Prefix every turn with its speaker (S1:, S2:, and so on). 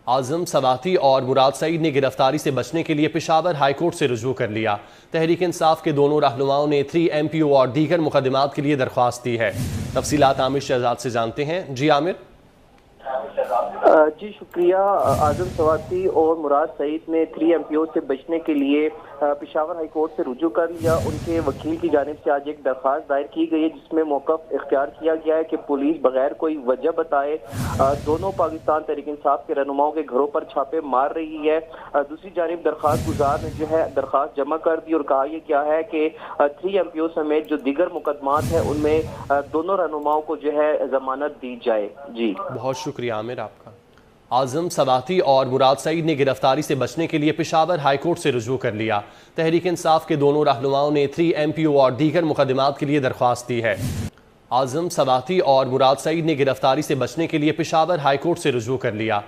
S1: اعظم سواتی اور مراد سعید نے گرفتاری سے بچنے کے لیے پشاور ہائی کورٹ سے رجوع کر لیا۔ تحریک انصاف کے دونوں رہنماؤں نے 3 MPO اور دیگر مقدمات کے لیے درخواست دی ہے۔ تفصیلات عامر شہزاد سے جانتے ہیں۔ جی عامر۔
S2: جی شکریہ۔ اعظم سواتی اور مراد سعید نے 3 MPO سے بچنے کے لیے پشاور ہائی کورٹ سے رجوع کر لیا۔ ان کے وکیل کی جانب سے آج ایک درخواست دائر کی گئی ہے جس میں موقف اختیار کیا گیا ہے کہ پولیس بغیر کوئی وجہ بتائے دونوں پاکستان تحریک انصاف کے رہنماؤں کے گھروں پر چھاپے مار رہی ہے۔ دوسری جانب درخواست گزار نے جو ہے درخواست جمع کر دی اور کہا یہ کیا ہے کہ 3 MPO سمیت جو دیگر مقدمات ہیں ان میں دونوں رہنماؤں کو جو ہے ضمانت دی جائے۔ جی
S1: بہت شکریہ عامر آپ کا۔ اعظم سواتی اور مراد سعید نے گرفتاری سے بچنے کے لیے پشاور ہائی کورٹ سے رجوع کر لیا۔ تحریک انصاف کے دونوں رہنماؤں نے 3 MPO اور دیگر مقدمات کے لیے درخواست دی ہے۔ اعظم سواتی اور مراد سعید نے گرفتاری سے بچنے کے لیے پشاور ہائی کورٹ سے رجوع کر لیا۔